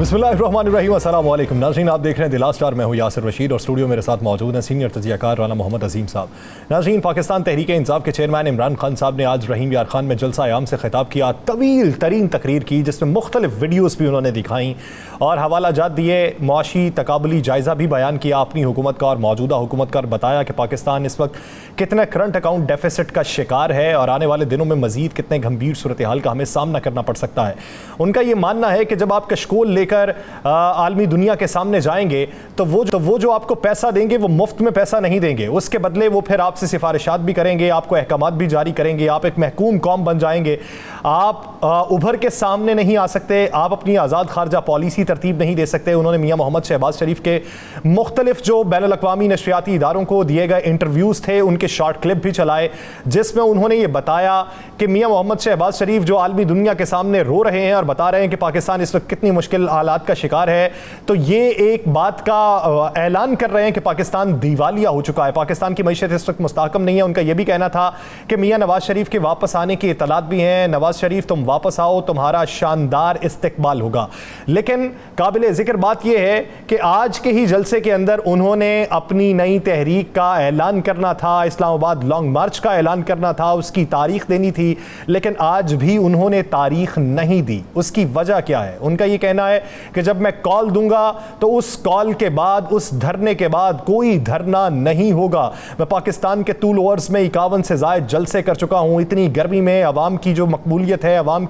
बिस्मिल्लाहिर्रहमानिर्रहीम, अस्सलाम वालेकुम नाज़रीन, आप देख रहे हैं दिला स्टार। मैं हूँ यासिर रशीद और स्टूडियो मेरे साथ मौजूद हैं सीनियर तजियाकार राना मोहम्मद अजीम साहब। नाज़रीन, पाकिस्तान तहरीक इंसाफ के चेयरमैन इमरान खान साहब ने आज रहीम यार खान में जलसा आयाम से खिताब किया। तवील तरीन तकरीर की जिसमें मुख्तलिफ वीडियोज़ भी उन्होंने दिखाई और हवाला जात दिए, मुआशी तकाबुली जायज़ा भी बयान किया अपनी हुकूमत का और मौजूदा हुकूमत का। बताया कि पाकिस्तान इस वक्त कितने करंट अकाउंट डेफिसिट का शिकार है और आने वाले दिनों में मजीद कितने गंभीर सूरत हाल का हमें सामना करना पड़ सकता है। उनका ये मानना है कि जब आप कशकोल लेकर आलमी दुनिया के सामने जाएंगे तो वो जो आपको पैसा देंगे वो मुफ्त में पैसा नहीं देंगे, उसके बदले वो फिर आपसे सिफारिशात भी करेंगे, आपको अहकामात भी जारी करेंगे, आप एक महकूम कौम बन जाएंगे, आप उभर के सामने नहीं आ सकते, आप अपनी आज़ाद खारजा पॉलिसी तरतीब नहीं दे सकते। उन्होंने मियाँ मोहम्मद शहबाज शरीफ के मुख्तलिफ जो बैनुल अक़वामी नशरियाती इदारों को दिए गए इंटरव्यूज़ थे उनके शॉर्ट क्लिप भी चलाए जिसमें उन्होंने ये बताया कि मियाँ मोहम्मद शहबाज शरीफ जो आलमी दुनिया के सामने रो रहे हैं और बता रहे हैं कि पाकिस्तान इस वक्त कितनी मुश्किल हालात का शिकार है, तो ये एक बात का ऐलान कर रहे हैं कि पाकिस्तान दीवालिया हो चुका है, पाकिस्तान की मईशत इस वक्त मुस्तहकम नहीं है। उनका यह भी कहना था कि मियाँ नवाज शरीफ के वापस आने की इतलात भी हैं, नवाज शरीफ तुम वापस आओ, तुम्हारा शानदार इस्तकबाल होगा। लेकिन काबिल जिक्र बात यह है कि आज के ही जलसे के अंदर उन्होंने अपनी नई तहरीक का ऐलान करना था, इस्लामाबाद लॉन्ग मार्च का ऐलान करना था, उसकी तारीख देनी थी, लेकिन आज भी उन्होंने तारीख नहीं दी। उसकी वजह क्या है? उनका यह कहना है कि जब मैं कॉल दूंगा तो उस कॉल के बाद, उस धरने के बाद कोई धरना नहीं होगा। मैं पाकिस्तान के तूल ओवर्स में 51 से ज़ायद जलसे कर चुका हूं। इतनी गर्मी में अवाम की जो मकबूलियत है, अवाम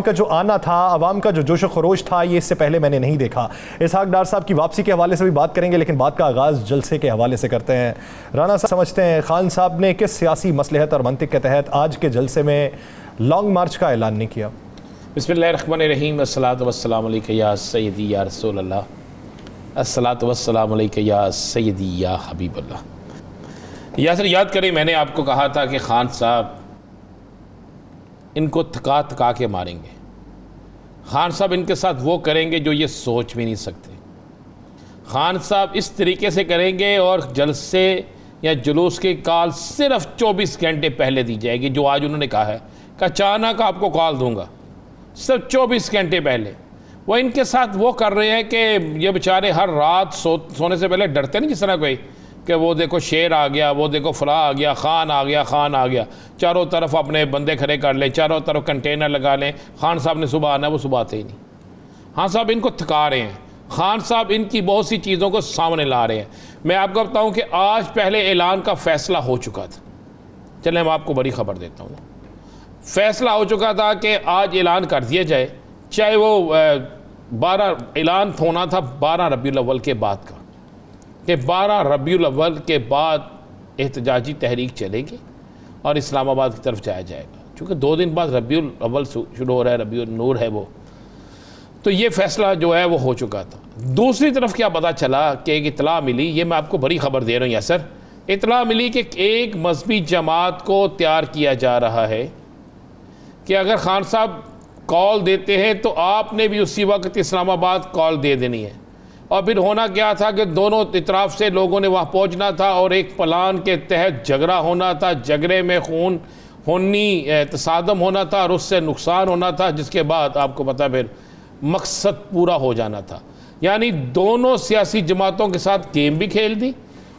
का जो आना था, अवाम का जो जोश खरोश था, ये इससे पहले मैंने नहीं देखा। इसहाक डार साहब की वापसी के हवाले से भी बात करेंगे, लेकिन बात का आगाज़ जलसे के हवाले से करते हैं। राना साहब समझते हैं खान साहब ने किस सियासी मसलहत और मंतिक के तहत आज के जलसे में लॉन्ग मार्च का ऐलान नहीं किया? बिस्मिल्लाहिर्रहमानिर्रहीम, अस्सलातु वस्सलामु अलैका या सय्यदी या रसूल अल्लाह, अस्सलातु वस्सलामु अलैका या सय्यदी या हबीब अल्लाह। यासर, याद करें मैंने आपको कहा था कि खान साहब इनको थका थका के मारेंगे। खान साहब इनके साथ वो करेंगे जो ये सोच भी नहीं सकते। खान साहब इस तरीके से करेंगे और जलसे या जुलूस की कॉल सिर्फ 24 घंटे पहले दी जाएगी, जो आज उन्होंने कहा है कि अचानक आपको कॉल दूंगा, सिर्फ 24 घंटे पहले। वो इनके साथ वो कर रहे हैं कि ये बेचारे हर रात सोने से पहले डरते नहीं, जिस तरह कोई कि वो देखो शेर आ गया, वो देखो फला आ गया, खान आ गया, खान आ गया, चारों तरफ अपने बंदे खड़े कर लें, चारों तरफ कंटेनर लगा लें, खान साहब ने सुबह आना, वो सुबह आते ही नहीं। खान साहब इनको थका रहे हैं, खान साहब इनकी बहुत सी चीज़ों को सामने ला रहे हैं। मैं आपको बताऊं कि आज पहले ऐलान का फ़ैसला हो चुका था। चलें मैं आपको बड़ी ख़बर देता हूँ। फ़ैसला हो चुका था कि आज ऐलान कर दिया जाए, चाहे वो 12 ऐलान होना था 12 रबीउल अव्वल के बाद का, कि 12 रबीउल अव्वल के बाद एहतजाजी तहरीक चलेगी और इस्लामाबाद की तरफ जाया जाएगा, चूँकि 2 दिन बाद रबीउल अव्वल शुरू हो रहा है, रबीउल नूर है वो। तो ये फ़ैसला जो है वो हो चुका था। दूसरी तरफ क्या पता चला कि एक इतला मिली, ये मैं आपको बड़ी ख़बर दे रहा हूँ यासर, इतला मिली कि एक मजहबी जमात को तैयार किया जा रहा है कि अगर खान साहब कॉल देते हैं तो आपने भी उसी वक्त इस्लामाबाद कॉल दे देनी है। और फिर होना क्या था कि दोनों इतराफ़ से लोगों ने वहाँ पहुँचना था और एक प्लान के तहत झगड़ा होना था, झगड़े में खूनी तसादम होना था और उससे नुकसान होना था, जिसके बाद आपको पता फिर मकसद पूरा हो जाना था। यानी दोनों सियासी जमातों के साथ गेम भी खेल दी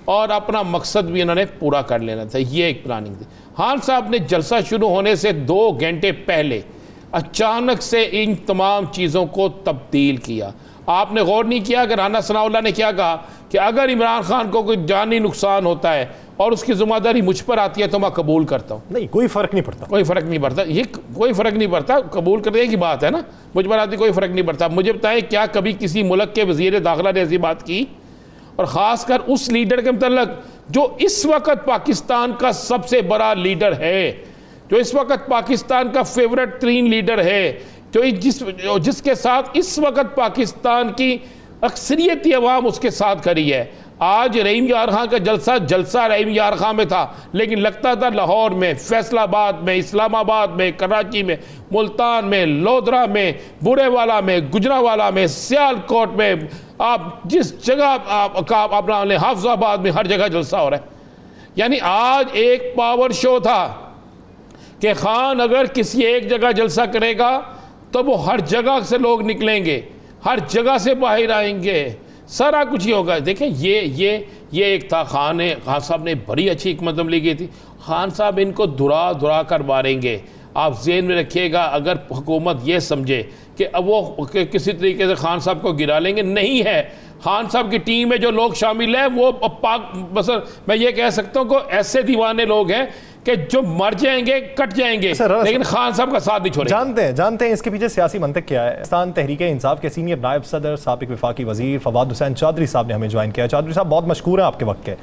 और अपना मकसद भी इन्होंने पूरा कर लेना था। ये एक प्लानिंग थी। खान साहब ने जलसा शुरू होने से 2 घंटे पहले अचानक से इन तमाम चीज़ों को तब्दील किया। आपने गौर नहीं किया कि राना सनाउल्लाह ने क्या कहा कि अगर इमरान खान को कोई जानी नुकसान होता है और उसकी जिम्मेदारी मुझ पर आती है तो मैं कबूल करता हूँ। नहीं, कोई फ़र्क नहीं पड़ता, कोई फ़र्क नहीं पड़ता, ये कोई फ़र्क नहीं पड़ता, कबूल करने की बात है ना, मुझ पर आती कोई फ़र्क नहीं पड़ता। मुझे बताएं, क्या कभी किसी मुल्क के वज़ीर दाखिला ने ऐसी बात की? और ख़ासकर उस लीडर के मतलब जो इस वक्त पाकिस्तान का सबसे बड़ा लीडर है, जो इस वक्त पाकिस्तान का फेवरेट 3 लीडर है, जो जिसके साथ इस वक्त पाकिस्तान की अक्सरियती अवाम उसके साथ खड़ी है। आज रहीम यार खां का जलसा रहीम यार खां में था, लेकिन लगता था लाहौर में, फैसलाबाद में, इस्लामाबाद में, कराची में, मुल्तान में, लोधरा में, बुरेवाला में, गुजरावाला में, सियालकोट में, आप जिस जगह का अपना हाफिजाबाद में, हर जगह जलसा हो रहा है। यानी आज एक पावर शो था कि खान अगर किसी एक जगह जलसा करेगा तो वो हर जगह से लोग निकलेंगे, हर जगह से बाहर आएंगे, सारा कुछ ही होगा। देखें ये एक था, खान साहब ने बड़ी अच्छी हिकमत अमली की थी। खान साहब इनको दुरा दुरा कर मारेंगे। आप जेहन में रखिएगा, अगर हुकूमत ये समझे कि अब वो किसी तरीके से खान साहब को गिरा लेंगे, नहीं है। खान साहब की टीम में जो लोग शामिल हैं वो बस मैं ये कह सकता हूँ कि ऐसे दीवाने लोग हैं कि जो मर जाएंगे, कट जाएंगे, लेकिन खान साहब का साथ नहीं छोड़ेंगे। जानते हैं इसके पीछे सियासी मंतक क्या है। पाकिस्तान तहरीक इंसाफ के सीनियर नायब सदर साबिक वफाकी वजीर फवाद हुसैन चौधरी साहब ने हमें ज्वाइन किया। चौधरी साहब बहुत मशहूर हैं आपके वक्त के।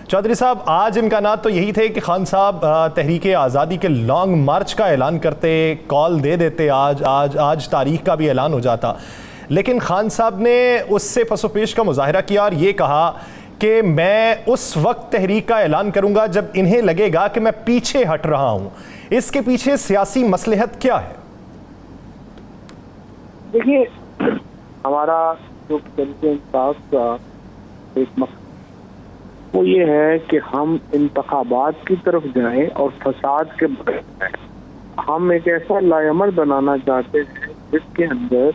चौधरी साहब, आज इम्कानात तो यही थे कि खान साहब तहरीक आज़ादी के लॉन्ग मार्च का ऐलान करते, कॉल दे देते, आज तारीख का भी ऐलान हो जाता, लेकिन खान साहब ने उससे पसोपेश का मुजाहरा किया और ये कहा कि मैं उस वक्त तहरीक का ऐलान करूंगा जब इन्हें लगेगा कि मैं पीछे हट रहा हूं। इसके पीछे सियासी मसलहत क्या है? देखिए, हमारा जो तहरीक इंसाफ का एक मकसद वो ये है कि हम इंतखाबात की तरफ जाएं और फसाद के बगैर जाएं। हम एक ऐसा लायमर बनाना चाहते हैं जिसके अंदर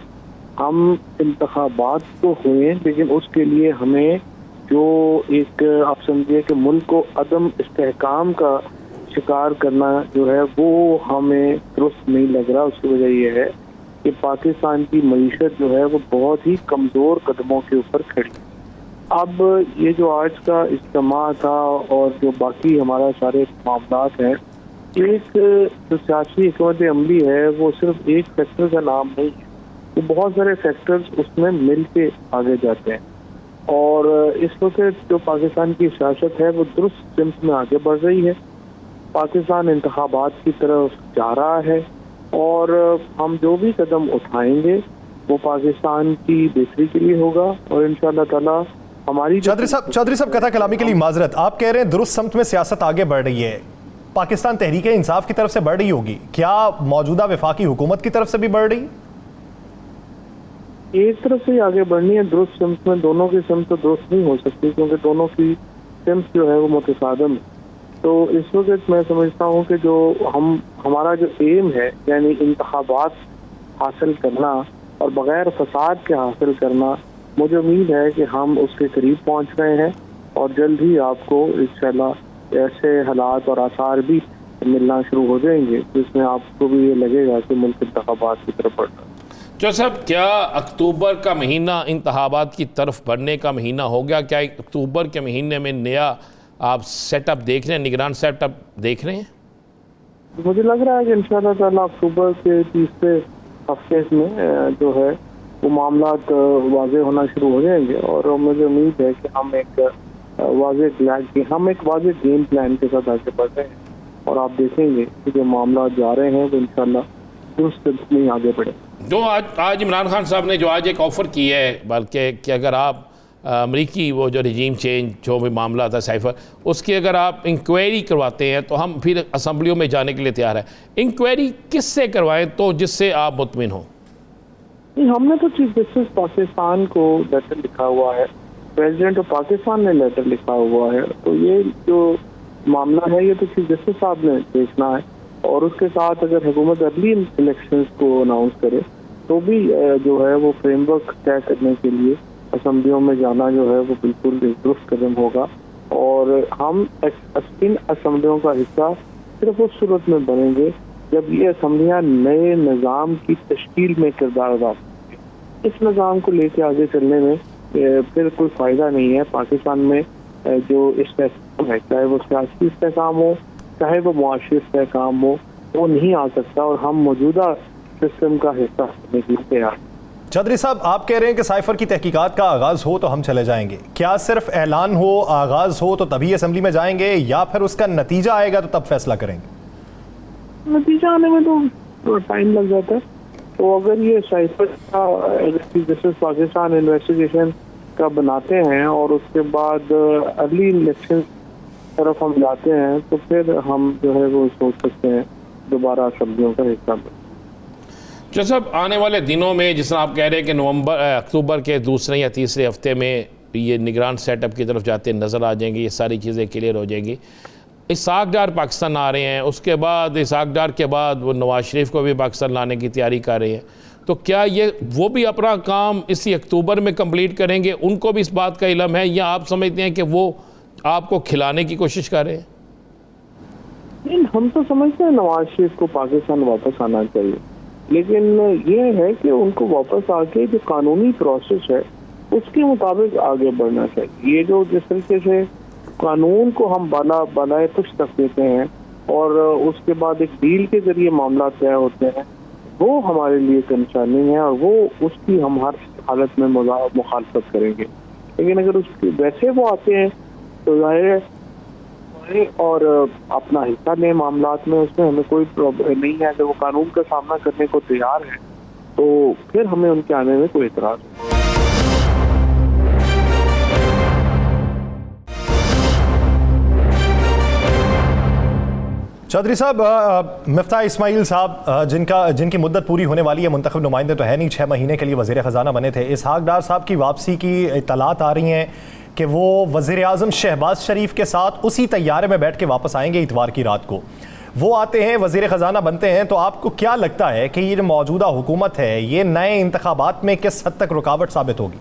हम इंतखाबात तो हुए, लेकिन उसके लिए हमें जो एक आप समझिए कि मुल्क को अदम इस्तेहकाम का शिकार करना जो है वो हमें दुरुस्त नहीं लग रहा। उसकी वजह यह है कि पाकिस्तान की मईशत जो है वो बहुत ही कमज़ोर कदमों के ऊपर खड़ी। अब ये जो आज का इज्तिमा था और जो बाकी हमारा सारे मामलात हैं, एक जो सियासी हिकमत अमली है वो सिर्फ एक फैक्टर का नाम नहीं है, वो बहुत सारे फैक्टर्स उसमें मिल के आगे जाते हैं। और इस वक्त जो पाकिस्तान की सियासत है वो दुरुस्त सिमत में आगे बढ़ रही है। पाकिस्तान इंतखाबात की तरफ जा रहा है और हम जो भी कदम उठाएंगे वो पाकिस्तान की बेहतरी के लिए होगा और इंशाअल्लाह ताला हमारी। चौधरी साहब कथा कलामी के लिए माजरत, आप कह रहे हैं दुरुस्त समत में सियासत आगे बढ़ रही है, पाकिस्तान तहरीक इंसाफ की तरफ से बढ़ रही होगी, क्या मौजूदा वफाकी हुकूमत की तरफ से भी बढ़ रही? एक तरफ से आगे बढ़नी है दुरुस्त सिमत में। दोनों की सिमत तो दुरुस्त नहीं हो सकती क्योंकि दोनों की सिमत जो है वो मुतसादम है। तो इस वक्त मैं समझता हूँ कि जो हमारा जो एम है यानी इंतखाबात हासिल करना और बगैर फसाद के हासिल करना, मुझे उम्मीद है कि हम उसके करीब पहुँच रहे हैं और जल्द ही आपको इंशाल्लाह ऐसे हालात और आसार भी मिलना शुरू हो जाएंगे जिसमें आपको भी ये लगेगा कि मुल्क इंतखाबात की तरफ बढ़ रहा है। जो साहब, क्या अक्टूबर का महीना इंतखाबात की तरफ बढ़ने का महीना हो गया? क्या अक्टूबर के महीने में नया आप सेटअप देख रहे हैं, निगरान सेटअप देख रहे हैं? मुझे लग रहा है कि इंशाअल्लाह ताला अक्टूबर के तीसरे हफ्ते में जो है वो मामलात वाज़े होना शुरू हो जाएंगे और मुझे उम्मीद है कि हम एक वाज़े गेम प्लान के साथ आगे बढ़ रहे हैं और आप देखेंगे कि जो मामलात जा रहे हैं वो इंशाअल्लाह दुरुस्त में आगे बढ़े। जो आज इमरान खान साहब ने जो आज एक ऑफ़र किया है, बल्कि कि अगर आप अमरीकी वो जो रिजीम चेंज जो भी मामला था साइफर, उसकी अगर आप इंक्वायरी करवाते हैं तो हम फिर असम्बलियों में जाने के लिए तैयार है। इंक्वायरी किससे करवाएं तो जिससे आप मुतमिन हों? हमने तो चीफ जस्टिस पाकिस्तान को लेटर लिखा हुआ है, प्रेसिडेंट ऑफ पाकिस्तान ने लेटर लिखा हुआ है, तो ये जो मामला है ये तो चीफ जस्टिस साहब ने देखना है और उसके साथ अगर हुकूमत अर्ली इलेक्शंस को अनाउंस करे तो भी जो है वो फ्रेमवर्क तय करने के लिए असम्बलियों में जाना जो है वो बिल्कुल दुरुस्त कदम होगा और हम इन असम्बलियों का हिस्सा सिर्फ उस सूरत में बनेंगे जब ये असम्बलियाँ नए निज़ाम की तश्कील में किरदार अदा करेंगे। इस निज़ाम को लेकर आगे चलने में फिर कोई फ़ायदा नहीं है। पाकिस्तान में जो इस्तेहकाम है, चाहे वो सियासी इस्तेहकाम हो चाहे वो मुआशी इस्तेहकाम हो, वो नहीं आ सकता और हम मौजूदा सिस्टम का हिस्सा होने के लिए तैयार। चौधरी साहब, आप कह रहे हैं कि साइफर की तहकीकात का आगाज़ हो तो हम चले जाएंगे, क्या सिर्फ ऐलान हो, आगाज़ हो तो तभी असेंबली में जाएंगे या फिर उसका नतीजा आएगा तो तब फैसला करेंगे? नतीजा आने में तो टाइम लग जाता है। तो अगर ये साइफर का जैसे पाकिस्तान इन्वेस्टिगेशन का बनाते हैं और उसके बाद अर्ली इलेक्शन तरफ हम जाते हैं तो फिर हम जो है वो सोच सकते हैं दोबारा असेंबलियों का हिस्सा बने। जो सब आने वाले दिनों में, जिस तरह आप कह रहे हैं कि अक्टूबर के दूसरे या तीसरे हफ्ते में ये निगरान सेटअप की तरफ जाते नज़र आ जाएंगी, ये सारी चीज़ें क्लियर हो जाएंगी। इसहाक डार पाकिस्तान आ रहे हैं, उसके बाद इसहाक डार के बाद वो नवाज शरीफ को भी पाकिस्तान लाने की तैयारी कर रहे हैं, तो क्या ये वो भी अपना काम इसी अक्टूबर में कंप्लीट करेंगे? उनको भी इस बात का इल्म है, या आप समझते हैं कि वो आपको खिलाने की कोशिश कर रहे हैं? नहीं, हम तो समझते हैं नवाज शरीफ को पाकिस्तान वापस आना चाहिए, लेकिन ये है कि उनको वापस आके जो कानूनी प्रोसेस है उसके मुताबिक आगे बढ़ना चाहिए। ये जो जिस तरीके से कानून को हम बनाए पुष्ट रख देते हैं और उसके बाद एक डील के जरिए मामला तय होते हैं, वो हमारे लिए कंसर्निंग है और वो उसकी हम हर हालत में मुखालफत करेंगे। लेकिन अगर उसके वैसे वो आते हैं तो जाहिर है और अपना हिस्सा लें मामलात में, उसमें हमें कोई प्रॉब्लम नहीं है। अगर वो कानून का सामना करने को तैयार है तो फिर हमें उनके आने में कोई एतराज नहीं। चौधरी साहब, मिफ्ताह इस्माइल साहब जिनकी मुद्दत पूरी होने वाली है, मुंतखब नुमाइंदे तो है नहीं, 6 महीने के लिए वज़ीर ख़जाना बने थे। इसहाक डार साहब की वापसी की इत्तलात आ रही हैं कि वो वज़ीर आज़म शहबाज शरीफ के साथ उसी तैयारे में बैठ के वापस आएंगे इतवार की रात को। वो आते हैं, वज़ीर ख़जाना बनते हैं, तो आपको क्या लगता है कि ये जो मौजूदा हुकूमत है ये नए इंतखाबात में किस हद तक रुकावट साबित होगी?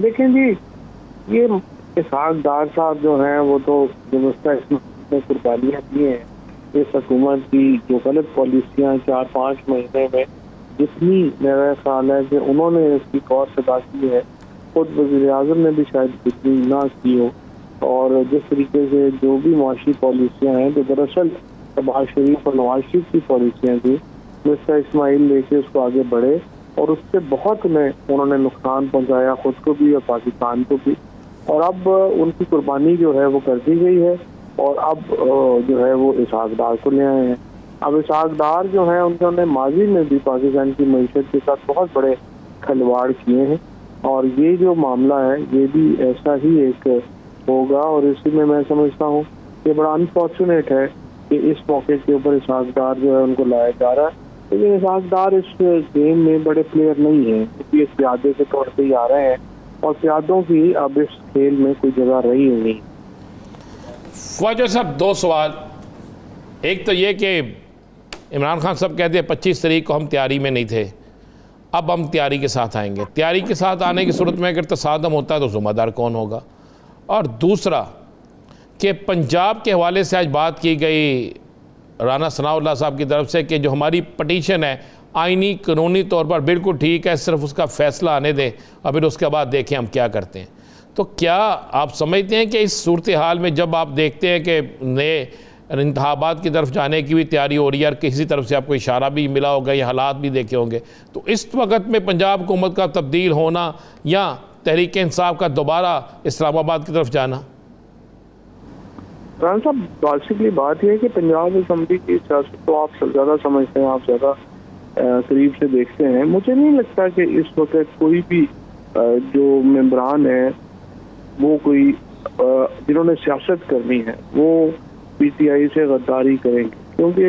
देखें जी, ये इसहाक डार साहब जो हैं वो तो कुर्बानियाँ दी हैं इस हुकूमत की, जो गलत पॉलिसियाँ 4-5 महीने में जितनी मेरा ख्याल है कि उन्होंने इसकी कौर सदा की है, खुद वज़ीर आज़म ने भी शायद इतनी ना की हो। और जिस तरीके से जो भी मुआशी पॉलिसियाँ हैं जो दरअसल शहबाज शरीफ और नवाज शरीफ की पॉलिसियाँ थी, मिस्टर इस्माइल लेके उसको आगे बढ़े और उससे बहुत उन्होंने नुकसान पहुँचाया, खुद को भी और पाकिस्तान को भी। और अब उनकी कुर्बानी जो है वो कर दी गई है और अब जो है वो इसहाक डार को ले आए हैं। अब इसहाक डार जो है उन्होंने माजी में भी पाकिस्तान की मईशत के साथ बहुत बड़े खिलवाड़ किए हैं और ये जो मामला है ये भी ऐसा ही एक होगा। और इसी में मैं समझता हूँ कि बड़ा अनफॉर्चुनेट है कि इस मौके के ऊपर इसहाक डार जो है उनको लाया जा रहा है, लेकिन इसहाक डार इस गेम में बड़े प्लेयर नहीं है, क्योंकि इस प्यादे के तौर पर ही आ रहे हैं और प्यादों की अब इस खेल में कोई जगह रही नहीं। ख्वाजा साहब, 2 सवाल। एक तो ये कि इमरान खान साहब कहते हैं 25 तारीख को हम तैयारी में नहीं थे, अब हम तैयारी के साथ आएंगे। तैयारी के साथ आने की सूरत में अगर तसादम होता है तो ज़िम्मेदार कौन होगा? और दूसरा कि पंजाब के हवाले से आज बात की गई राना सनाउल्लाह साहब की तरफ से कि जो हमारी पटिशन है आइनी कानूनी तौर पर बिल्कुल ठीक है, सिर्फ उसका फ़ैसला आने दें और फिर उसके बाद देखें हम क्या करते हैं। तो क्या आप समझते हैं कि इस सूरत हाल में जब आप देखते हैं कि नए इंतखाबात की तरफ जाने की भी तैयारी हो रही है और किसी तरफ से आपको इशारा भी मिला होगा या हालात भी देखे होंगे, तो इस वक्त में पंजाब हुकूमत का तब्दील होना या तहरीक इंसाफ का दोबारा इस्लामाबाद की तरफ जाना? राना साहब, बेसिकली बात यह है कि पंजाब असम्बली की सियासत तो आप ज़्यादा समझते हैं, आप ज़्यादा करीब से देखते हैं। मुझे नहीं लगता कि इस वक्त कोई भी जो मेंबरान है वो कोई जिन्होंने सियासत करनी है वो पीटीआई से गद्दारी करेंगे, क्योंकि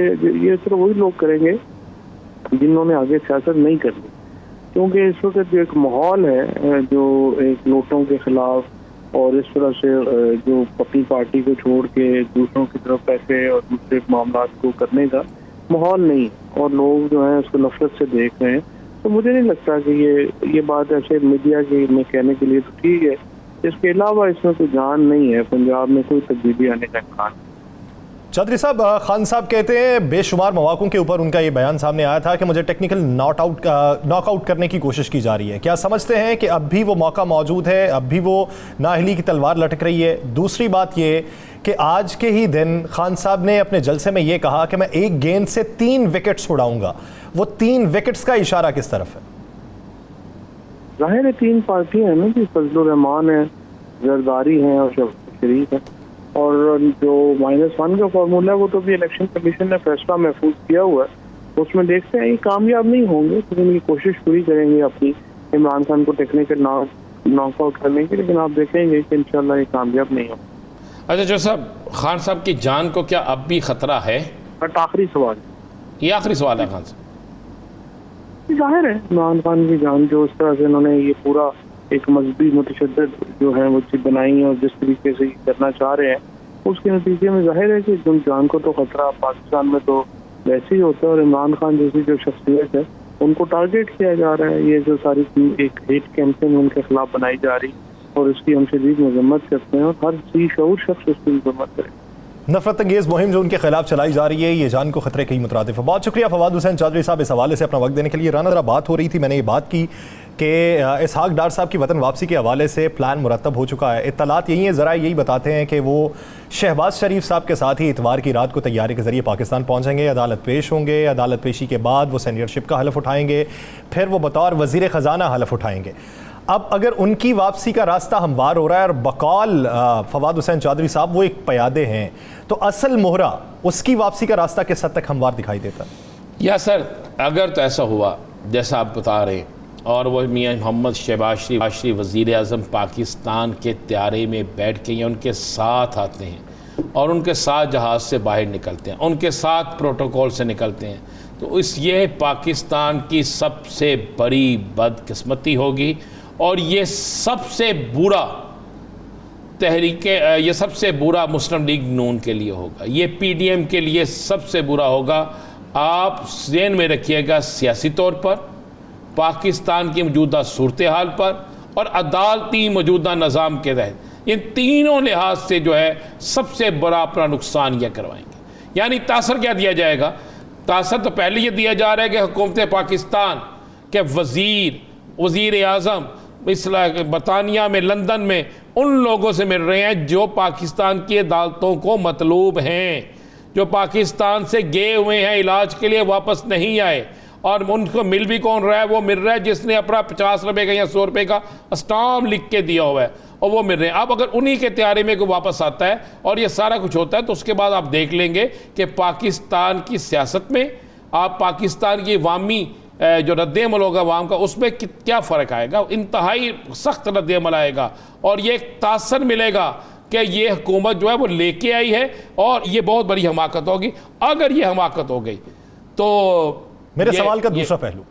ये सिर्फ वही लोग करेंगे जिन्होंने आगे सियासत नहीं करनी। क्योंकि इस वक्त जो एक माहौल है जो एक नोटों के खिलाफ और इस तरह से जो अपनी पार्टी को छोड़ के दूसरों की तरफ पैसे और दूसरे मामला को करने का माहौल नहीं और लोग जो है उसको नफरत से देख रहे हैं, तो मुझे नहीं लगता कि ये बात ऐसे मीडिया के में कहने के लिए तो ठीक है। इसके अलावा इसमें कोई जान नहीं है, पंजाब में कोई तब्दीली आने का इम्कान। चौधरी साहब, खान साहब कहते हैं बेशुमार मौक़ों के ऊपर उनका ये बयान सामने आया था कि मुझे टेक्निकल नॉकआउट करने की कोशिश की जा रही है। क्या समझते हैं कि अब भी वो मौका मौजूद है, अब भी वो नाअहली की तलवार लटक रही है? दूसरी बात ये कि आज के ही दिन खान साहब ने अपने जलसे में ये कहा कि मैं एक गेंद से 3 विकेट्स उड़ाऊंगा। वो 3 विकेट्स का इशारा किस तरफ है? जाहिर है 3 पार्टियां हैं ना जी, फजलुर रहमान है, जरदारी है और शहबाज शरीफ है। और जो -1 का फार्मूला है वो तो भी इलेक्शन कमीशन ने फैसला महफूज किया हुआ है, उसमें देखते हैं ये कामयाब नहीं होंगे, तो उनकी कोशिश पूरी करेंगे अपनी इमरान खान को टेक्निकल नॉकआउट करने की, लेकिन आप देखेंगे कि इंशाल्लाह ये कामयाब नहीं होगा। अच्छा जो साहब, खान साहब की जान को क्या अब भी खतरा है? बट आखिरी सवाल, ये आखिरी सवाल है खान साहब। जाहिर है इमरान खान की जान जो इस तरह से उन्होंने ये पूरा एक मजहबी मुतशद्दिद जो है वो चीज बनाई है और जिस तरीके से करना चाह रहे हैं, उसके नतीजे में जाहिर है कि एकदम जान को तो खतरा पाकिस्तान में तो वैसे ही होता है, और इमरान खान जैसी जो शख्सियत है उनको टारगेट किया जा रहा है। ये जो सारी एक हेट कैंपेन उनके खिलाफ बनाई जा रही और उसकी हम शदीद मजम्मत करते हैं और हर शऊर शख्स उसकी मजम्मत करे। नफरत अंगेज़ मुहिम जो उनके खिलाफ चलाई जा रही है ये जान को खतरे के ही मुतरादिफ है। बहुत शुक्रिया फवाद हुसैन चौधरी साहब इस हवाले से अपना वक्त देने के लिए। राना, ज़रा बात हो रही थी, मैंने ये बात की कि इसहाक डार साहब की वतन वापसी के हवाले से प्लान मुरतब हो चुका है। इत्तलात यही है, ज़रा यही बताते हैं कि वो शहबाज शरीफ साहब के साथ ही इतवार की रात को तैयारी के ज़रिए पाकिस्तान पहुँचेंगे, अदालत पेश होंगे, अदालत पेशी के बाद वो सीनियरशिप का हलफ उठाएंगे, फिर वो बतौर वज़ीर ख़जाना हलफ उठाएंगे। अब अगर उनकी वापसी का रास्ता हमवार हो रहा है और बकौल फवाद हुसैन चौधरी साहब वो एक प्यादे हैं, तो असल मोहरा उसकी वापसी का रास्ता किस हद तक हमवार दिखाई देता है? या सर, अगर तो ऐसा हुआ जैसा आप बता रहे हैं और वो मियाँ मोहम्मद शहबाज शरीफ वज़ीर आज़म पाकिस्तान के त्यारे में बैठ के या उनके साथ आते हैं और उनके साथ जहाज़ से बाहर निकलते हैं, उनके साथ प्रोटोकॉल से निकलते हैं, तो ये पाकिस्तान की सबसे बड़ी बदकिस्मती होगी और ये सबसे बुरा ये सबसे बुरा मुस्लिम लीग नून के लिए होगा, ये PDM के लिए सबसे बुरा होगा। आप ज़हन में रखिएगा, सियासी तौर पर, पाकिस्तान की मौजूदा सूरत हाल पर और अदालती मौजूदा निज़ाम के तहत इन तीनों लिहाज से जो है सबसे बड़ा अपना नुकसान यह करवाएंगे। यानी तासर क्या दिया जाएगा? तासर तो पहले ये दिया जा रहा है कि हुकूमत पाकिस्तान के वज़ीर आज़म बरतानिया में, लंदन में उन लोगों से मिल रहे हैं जो पाकिस्तान की अदालतों को मतलूब हैं, जो पाकिस्तान से गए हुए हैं इलाज के लिए, वापस नहीं आए। और उनको मिल भी कौन रहा है? वो मिल रहा है जिसने अपना 50 रुपये का या 100 रुपये का स्टाम्प लिख के दिया हुआ है और वो मिल रहे हैं। अब अगर उन्हीं के त्यारे में कोई वापस आता है और ये सारा कुछ होता है तो उसके बाद आप देख लेंगे कि पाकिस्तान की सियासत में, आप पाकिस्तान की अवामी जो रद्द-ए-अमल होगा अवाम का, उसमें क्या फ़र्क आएगा? इंतहाई सख्त रद्द-ए-अमल आएगा और ये एक तासर मिलेगा कि ये हुकूमत जो है वो लेके आई है और ये बहुत बड़ी हमाकत होगी। अगर ये हमाकत हो गई तो मेरे सवाल का दूसरा पहलू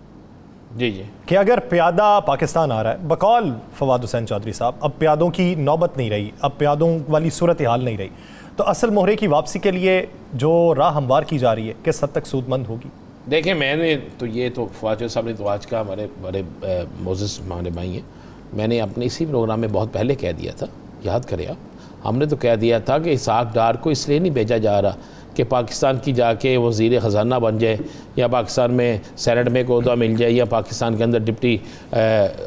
जी कि अगर प्यादा पाकिस्तान आ रहा है, बकौल फवाद हुसैन चौधरी साहब, अब प्यादों की नौबत नहीं रही, अब प्यादों वाली सूरत हाल नहीं रही, तो असल मोहरे की वापसी के लिए जो राह हमवार की जा रही है किस हद तक सूदमंद होगी? देखें, मैंने तो ये तो फवाद साहब ने तो आज का हमारे बड़े मोजिस हमारे भाई हैं, मैंने अपने इसी प्रोग्राम में बहुत पहले कह दिया था, याद करें आप, हमने तो कह दिया था कि इसहाक डार को इसलिए नहीं भेजा जा रहा कि पाकिस्तान की जाके वज़ीर ख़जाना बन जाए या पाकिस्तान में सेनेट में कोई ओहदा मिल जाए या पाकिस्तान के अंदर डिप्टी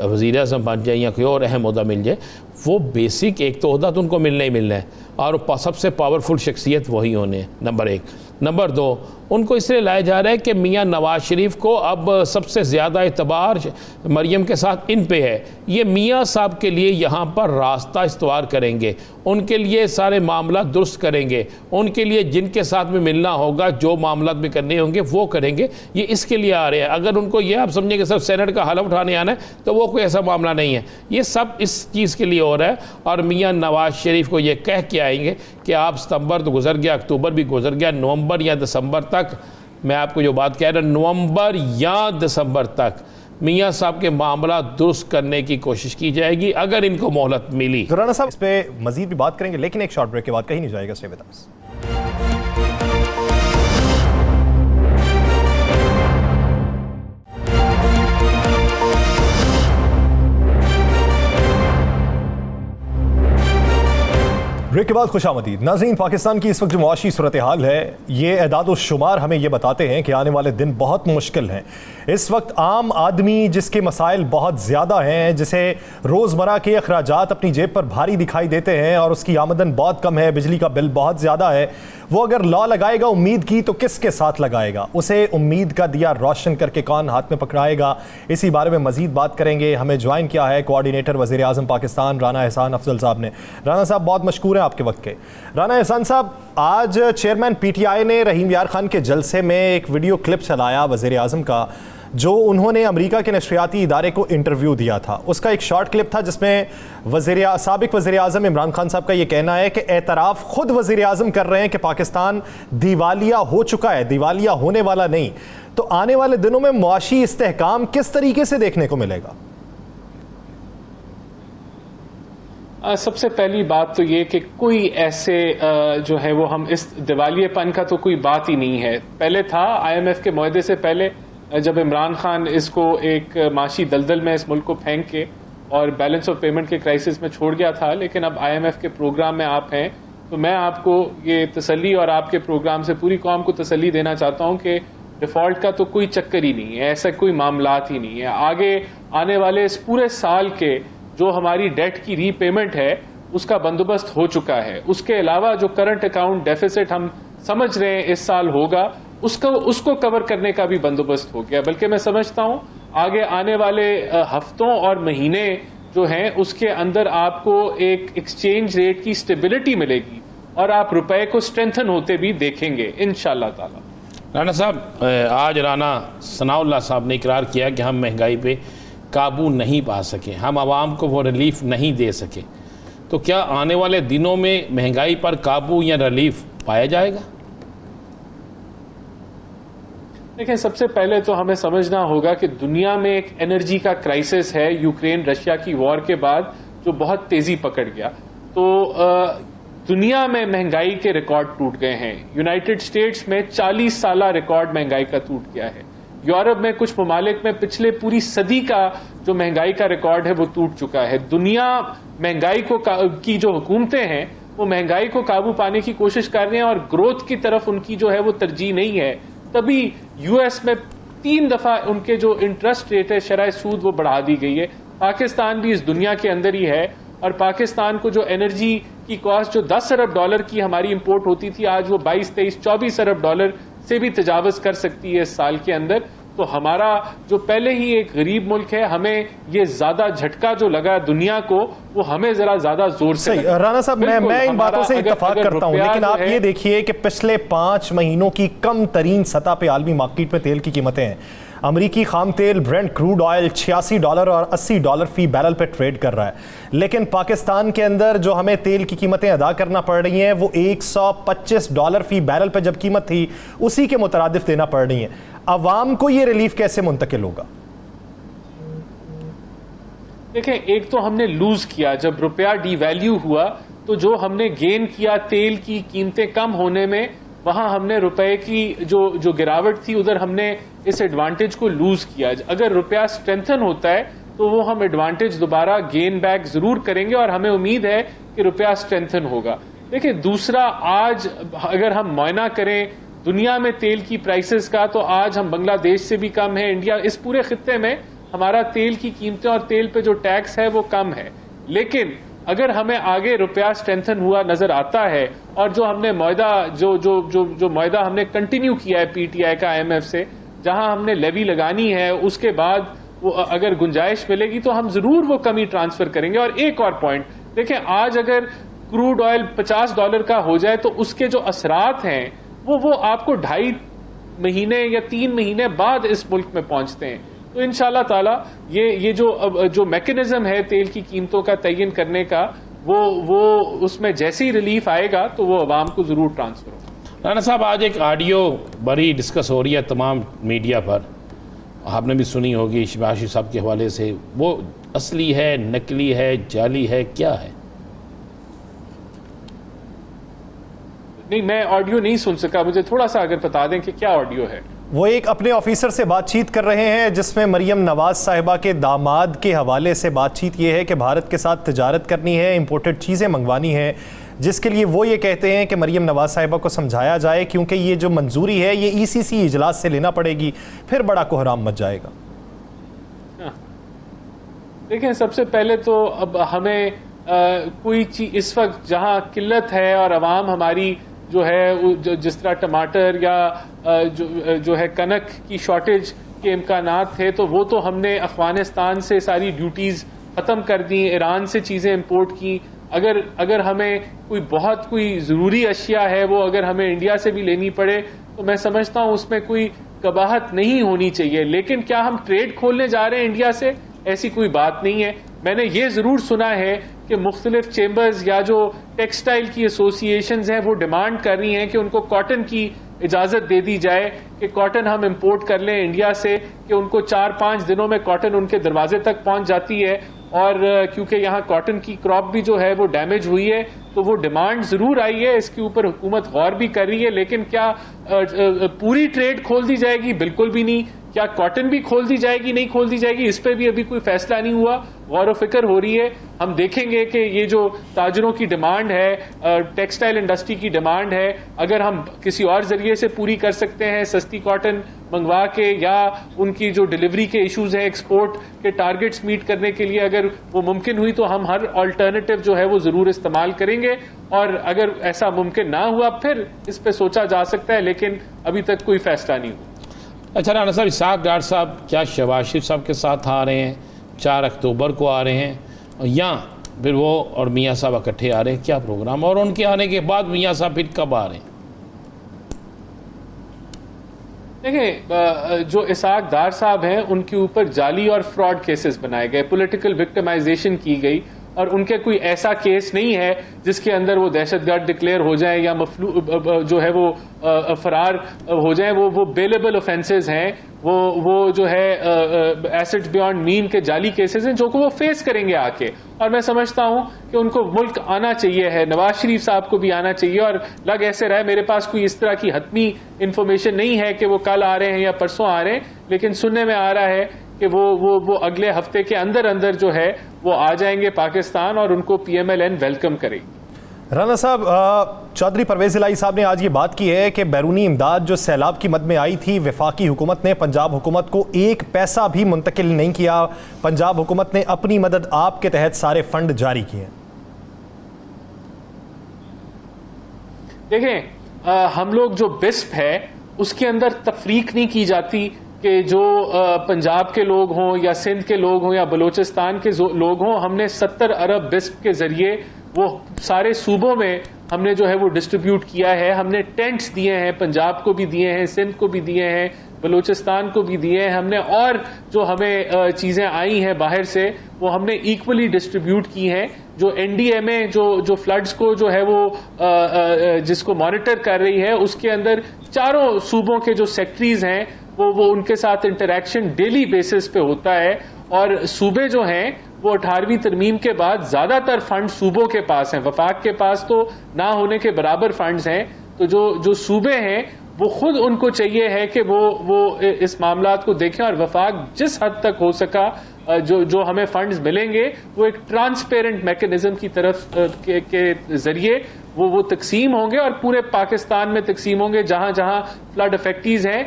वज़ीर आज़म बन जाए या कोई और अहम ओहदा मिल जाए। वो बेसिक एक तो ओहदा तो उनको मिलना ही मिलना है और सबसे पावरफुल शख्सियत वही होने हैं, नंबर एक। नंबर दो, उनको इसलिए लाया जा रहा है कि मियाँ नवाज़ शरीफ को अब सबसे ज़्यादा एतबार मरियम के साथ इन पे है। ये मियाँ साहब के लिए यहाँ पर रास्ता इस्तवार करेंगे, उनके लिए सारे मामला दुरुस्त करेंगे, उनके लिए जिनके साथ में मिलना होगा, जो मामला में करने होंगे वो करेंगे। ये इसके लिए आ रहे हैं। अगर उनको ये आप समझें कि सब सेनेट का हलफ उठाने आना है तो वो कोई ऐसा मामला नहीं है। ये सब इस चीज़ के लिए हो रहा है और मियाँ नवाज़ शरीफ को ये कह के आएंगे कि आप सितंबर तो गुजर गया, अक्टूबर भी गुजर गया, नवंबर या दिसंबर तक, मैं आपको जो बात कह रहा हूँ, नवंबर या दिसंबर तक मियाँ साहब के मामला दुरुस्त करने की कोशिश की जाएगी अगर इनको मोहलत मिली। राना साहब, इस पे मजीद भी बात करेंगे लेकिन एक शॉर्ट ब्रेक के बाद कहीं नहीं जाएगा। Stay with us. ब्रेक के बाद खुशामदीद नाज़रीन। पाकिस्तान की इस वक्त जो मुआशी सूरत हाल है, ये एदाद शुमार हमें ये बताते हैं कि आने वाले दिन बहुत मुश्किल हैं। इस वक्त आम आदमी जिसके मसाइल बहुत ज़्यादा हैं, जिसे रोज़मर्रा के अखराजात अपनी जेब पर भारी दिखाई देते हैं और उसकी आमदन बहुत कम है, बिजली का बिल बहुत ज़्यादा है, वो अगर लॉ लगाएगा उम्मीद की तो किसके साथ लगाएगा? उसे उम्मीद का दिया रोशन करके कौन हाथ में पकड़ाएगा? इसी बारे में मजीद बात करेंगे। हमें ज्वाइन किया है कोऑर्डिनेटर वज़ीर आज़म पाकिस्तान राना एहसान अफजल साहब ने। राना साहब, बहुत मशकूर है आपके वक्त के। राना एहसान साहब, आज चेयरमैन PTI ने रहीम यार खान के जलसे में एक वीडियो क्लिप चलाया वज़ीर आज़म का, जो उन्होंने अमेरिका के नशरियाती इदारे को इंटरव्यू दिया था। उसका एक शॉर्ट क्लिप था जिसमें साबिक वज़ीर आज़म इमरान खान साहब का ये कहना है कि एतराफ़ खुद वज़ीर आज़म कर रहे हैं कि पाकिस्तान दिवालिया हो चुका है, दिवालिया होने वाला नहीं। तो आने वाले दिनों में मुआशी इस्तेहकाम किस तरीके से देखने को मिलेगा? सबसे पहली बात तो ये कि कोई ऐसे जो है वो हम इस दिवालियेपन का तो कोई बात ही नहीं है। पहले था IMF के मुआहदे से पहले, जब इमरान खान इसको एक माशी दलदल में इस मुल्क को फेंक के और बैलेंस ऑफ पेमेंट के क्राइसिस में छोड़ गया था, लेकिन अब IMF के प्रोग्राम में आप हैं, तो मैं आपको ये तसल्ली और आपके प्रोग्राम से पूरी कौम को तसल्ली देना चाहता हूं कि डिफॉल्ट का तो कोई चक्कर ही नहीं है, ऐसा कोई मामलात ही नहीं है। आगे आने वाले इस पूरे साल के जो हमारी डेट की रीपेमेंट है उसका बंदोबस्त हो चुका है। उसके अलावा जो करंट अकाउंट डेफिसिट हम समझ रहे हैं इस साल होगा, उसको कवर करने का भी बंदोबस्त हो गया। बल्कि मैं समझता हूं आगे आने वाले हफ्तों और महीने जो हैं उसके अंदर आपको एक एक्सचेंज रेट की स्टेबिलिटी मिलेगी और आप रुपए को स्ट्रेंथन होते भी देखेंगे इंशाअल्लाह ताला। राना साहब, आज राना सनाउल्लाह साहब ने इकरार किया कि हम महंगाई पे काबू नहीं पा सके, हम आवाम को वो रिलीफ नहीं दे सके, तो क्या आने वाले दिनों में महंगाई पर काबू या रिलीफ पाया जाएगा? देखिए, सबसे पहले तो हमें समझना होगा कि दुनिया में एक एनर्जी का क्राइसिस है यूक्रेन रशिया की वॉर के बाद, जो बहुत तेजी पकड़ गया। तो दुनिया में महंगाई के रिकॉर्ड टूट गए हैं। यूनाइटेड स्टेट्स में 40 साला रिकॉर्ड महंगाई का टूट गया है। यूरोप में कुछ ममालिक में पिछले पूरी सदी का जो महंगाई का रिकॉर्ड है वो टूट चुका है। दुनिया महंगाई की जो हुकूमतें हैं वो महंगाई को काबू पाने की कोशिश कर रहे हैं और ग्रोथ की तरफ उनकी जो है वो तरजीह नहीं है। तभी यूएस में 3 दफा उनके जो इंटरेस्ट रेट है, शरह सूद, वो बढ़ा दी गई है। पाकिस्तान भी इस दुनिया के अंदर ही है और पाकिस्तान को जो एनर्जी की कॉस्ट जो $10 अरब की हमारी इंपोर्ट होती थी, आज वो 22, 23, $24 अरब से भी तजावज कर सकती है इस साल के अंदर। तो हमारा जो पहले ही एक गरीब मुल्क है, हमें ये ज्यादा झटका जो लगा दुनिया को, वो हमें जरा ज्यादा जोर से लगा। राना साहब, मैं इन बातों से इत्तेफाक करता हूं, लेकिन आप ये देखिए कि पिछले 5 महीनों की कम तरीन सतह पे आलमी मार्केट में तेल की कीमतें हैं। अमरीकी खाम तेल ब्रेंट क्रूड ऑयल $86 और $80 फी बैरल पे ट्रेड कर रहा है, लेकिन पाकिस्तान के अंदर जो हमें तेल की कीमतें अदा करना पड़ रही हैं वो $125 फी बैरल पे जब कीमत थी उसी के मुतरादिफ देना पड़ रही है। अवाम को ये रिलीफ कैसे मुंतकिल होगा? देखें, एक तो हमने लूज किया, जब रुपया डीवैल्यू हुआ तो जो हमने गेन किया तेल की कीमतें कम होने में, वहां हमने रुपए की जो गिरावट थी उधर हमने इस एडवांटेज को लूज किया। अगर रुपया स्ट्रेंथन होता है तो वो हम एडवांटेज दोबारा गेन बैक जरूर करेंगे और हमें उम्मीद है कि रुपया स्ट्रेंथन होगा। देखिए, दूसरा, आज अगर हम मुआयना करें दुनिया में तेल की प्राइसेस का, तो आज हम बांग्लादेश से भी कम है। इंडिया, इस पूरे खित्ते में हमारा तेल की कीमतें और तेल पे जो टैक्स है वो कम है। लेकिन अगर हमें आगे रुपया स्ट्रेंथन हुआ नजर आता है और जो हमने मुआहदा जो मुआहदा हमने कंटिन्यू किया है PTI का IMF से, जहां हमने लेवी लगानी है, उसके बाद वो अगर गुंजाइश मिलेगी तो हम जरूर वो कमी ट्रांसफर करेंगे। और एक और पॉइंट देखें, आज अगर क्रूड ऑयल $50 का हो जाए तो उसके जो असरात हैं वो आपको 2.5 महीने या 3 महीने बाद इस मुल्क में पहुंचते हैं। तो इंशाल्लाह ताला ये जो मैकेनिज्म है तेल की कीमतों का तयन करने का, वो उसमें जैसे ही रिलीफ आएगा तो वो अवाम को जरूर ट्रांसफर होगा। राना साहब, आज एक ऑडियो बड़ी डिस्कस हो रही है तमाम मीडिया पर, आपने भी सुनी होगी शिबाशी साहब के हवाले से। वो असली है, नकली है, जाली है, क्या है? नहीं, मैं ऑडियो नहीं सुन सका, मुझे थोड़ा सा अगर बता दें कि क्या ऑडियो है। वो एक अपने ऑफिसर से बातचीत कर रहे हैं जिसमें मरियम नवाज साहिबा के दामाद के हवाले से बातचीत ये है कि भारत के साथ तिजारत करनी है, इंपोर्टेड चीज़ें मंगवानी है, जिसके लिए वो ये कहते हैं कि मरियम नवाज साहिबा को समझाया जाए क्योंकि ये जो मंजूरी है ये ECC इजलास से लेना पड़ेगी, फिर बड़ा कोहराम मच जाएगा। देखें, सबसे पहले तो अब हमें कोई चीज इस वक्त जहां किल्लत है और अवाम हमारी जो है जिस तरह टमाटर या जो है कनक की शॉर्टेज के इम्कानात थे, तो वो तो हमने अफगानिस्तान से सारी ड्यूटीज खत्म कर दी, ईरान से चीजें इंपोर्ट की। अगर हमें कोई जरूरी अशिया है वो अगर हमें इंडिया से भी लेनी पड़े तो मैं समझता हूं उसमें कोई कबाहत नहीं होनी चाहिए। लेकिन क्या हम ट्रेड खोलने जा रहे हैं इंडिया से? ऐसी कोई बात नहीं है। मैंने ये जरूर सुना है कि मुख्तलिफ चेंबर्स या जो टेक्सटाइल की एसोसिएशंस हैं वो डिमांड कर रही हैं कि उनको कॉटन की इजाजत दे दी जाए, कि कॉटन हम इंपोर्ट कर लें इंडिया से, कि उनको 4-5 दिनों में कॉटन उनके दरवाजे तक पहुंच जाती है और क्योंकि यहाँ कॉटन की क्रॉप भी जो है वो डैमेज हुई है, तो वो डिमांड जरूर आई है, इसके ऊपर हुकूमत गौर भी कर रही है। लेकिन क्या पूरी ट्रेड खोल दी जाएगी? बिल्कुल भी नहीं। क्या कॉटन भी खोल दी जाएगी? नहीं खोल दी जाएगी। इस पे भी अभी कोई फैसला नहीं हुआ, गौर व फिक्र हो रही है। हम देखेंगे कि ये जो ताजरों की डिमांड है, टेक्सटाइल इंडस्ट्री की डिमांड है, अगर हम किसी और जरिए से पूरी कर सकते हैं, सस्ती कॉटन मंगवा के, या उनकी जो डिलीवरी के इश्यूज हैं, एक्सपोर्ट के टारगेट्स मीट करने के लिए अगर वो मुमकिन हुई, तो हम हर ऑल्टरनेटिव जो है वो जरूर इस्तेमाल करेंगे। और अगर ऐसा मुमकिन ना हुआ, फिर इस पे सोचा जा सकता है, लेकिन अभी तक कोई फैसला नहीं हुआ। अच्छा राना साहब, इसहाक डार साहब क्या शहबाज शरीफ साहब के साथ आ रहे हैं? 4 अक्टूबर को आ रहे हैं, या फिर वो और मियाँ साहब इकट्ठे आ रहे हैं? क्या प्रोग्राम? और उनके आने के बाद मियाँ साहब फिर कब आ रहे हैं? देखिए, जो इसहाक डार साहब हैं, उनके ऊपर जाली और फ्रॉड केसेस बनाए गए, पॉलिटिकल विक्टिमाइजेशन की गई, और उनके कोई ऐसा केस नहीं है जिसके अंदर वो दहशतगर्द डिक्लेयर हो जाए या जो है वो फरार हो जाए। वो बेलेबल ऑफेंसेस हैं, वो जो है एसेट्स बियॉन्ड मीन के जाली केसेस हैं, जो को वो फेस करेंगे आके। और मैं समझता हूं कि उनको मुल्क आना चाहिए है, नवाज शरीफ साहब को भी आना चाहिए। और लग ऐसे रहा है, मेरे पास कोई इस तरह की हतमी इंफॉर्मेशन नहीं है कि वो कल आ रहे हैं या परसों आ रहे हैं, लेकिन सुनने में आ रहा है कि वो अगले हफ्ते के अंदर जो है वो आ जाएंगे पाकिस्तान, और उनको PMLN वेलकम करेगी। राना साहब, चौधरी परवेज इलाही साहब ने आज ये बात की है कि बैरूनी इमदाद जो सैलाब की मद में आई थी, वफाकी हुकूमत ने पंजाब हुकूमत को 1 पैसा भी मुंतकिल नहीं किया। पंजाब हुकूमत ने अपनी मदद आपके तहत सारे फंड जारी किए। देखें, हम लोग जो बिस्प है उसके अंदर तफरीक नहीं की जाती कि जो पंजाब के लोग हों या सिंध के लोग हों या बलूचिस्तान के लोग हों। हमने 70 अरब बिस्प के जरिए वो सारे सूबों में हमने जो है वो डिस्ट्रीब्यूट किया है। हमने टेंट्स दिए हैं, पंजाब को भी दिए हैं, सिंध को भी दिए हैं, बलूचिस्तान को भी दिए हैं हमने, और जो हमें चीज़ें आई हैं बाहर से वो हमने इक्वली डिस्ट्रीब्यूट की हैं। जो NDMA जो फ्लड्स को जो है वो जिसको मॉनिटर कर रही है, उसके अंदर चारों सूबों के जो सेक्रेटरीज हैं वो उनके साथ इंटरेक्शन डेली बेसिस पे होता है। और सूबे जो हैं वो 18वीं तरमीम के बाद ज्यादातर फंड सूबों के पास हैं, वफाक के पास तो ना होने के बराबर फंड्स हैं। तो जो सूबे हैं वो खुद उनको चाहिए है कि वो इस मामलात को देखें, और वफाक जिस हद तक हो सका जो हमें फंड्स मिलेंगे वो एक ट्रांसपेरेंट मैकेनिज्म की तरफ के जरिए वो तकसीम होंगे, और पूरे पाकिस्तान में तकसीम होंगे जहां जहां फ्लड अफेक्टीज हैं,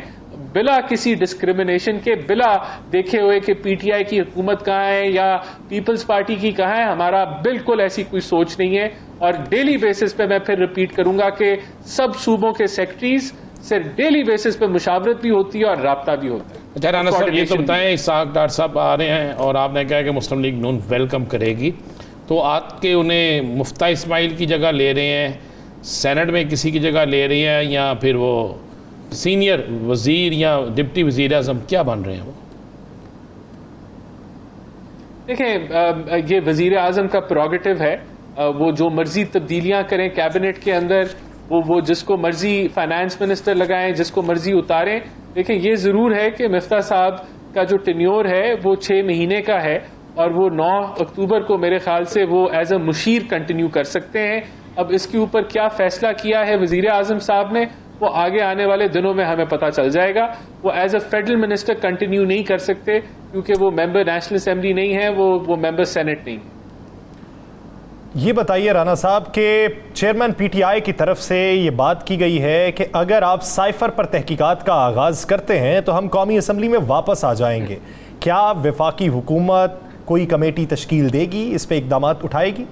बिला किसी डिस्क्रिमिनेशन के, बिला देखे हुए कि PTI की हुकूमत कहाँ है या पीपल्स पार्टी की कहाँ है। हमारा बिल्कुल ऐसी कोई सोच नहीं है। और डेली बेसिस पे मैं फिर रिपीट करूंगा कि सब सूबों के सेक्रेटरीज से डेली बेसिस पे मुशावरत भी होती है और राब्ता भी होता है। अच्छा राना साहब, ये तो बताएं, इसहाक डार साहब आ रहे हैं और आपने कहा कि मुस्लिम लीग नून वेलकम करेगी, तो आपके उन्हें मुफ्ता इस्माइल की जगह ले रहे हैं, सेनेट में किसी की जगह ले रहे हैं, या फिर वो सीनियर वजीर या डिप्टी वजीर आज़म क्या बन रहे हैं वो? देखें, ये वजीर आज़म का प्रोगेटिव है, वो जो मर्जी तब्दीलियां करें कैबिनेट के अंदर, वो जिसको मर्जी फाइनेंस मिनिस्टर लगाएं, जिसको मर्जी उतारें। लेकिन ये जरूर है कि मिफ्ता साहब का जो टेन्योर है वो 6 महीने का है, और वो 9 अक्टूबर को मेरे ख्याल से वो एज अ मुशीर कंटिन्यू कर सकते हैं। अब इसके ऊपर क्या फैसला किया है वजीर आज़म साहब ने, वो आगे आने वाले दिनों में हमें पता चल जाएगा। वो as a federal minister continue नहीं कर सकते, क्योंकि वो मेंबर नेशनल असेंबली नहीं है, वो मेंबर सेनेट नहीं है। ये बताइए राना साहब के चेयरमैन PTI की तरफ से ये बात की गई है कि अगर आप साइफर पर तहकीकात का आगाज करते हैं तो हम कौमी असम्बली में वापस आ जाएंगे। क्या वफाकी हुकूमत कोई कमेटी तश्कील देगी, इस पे इकदाम उठाएगी?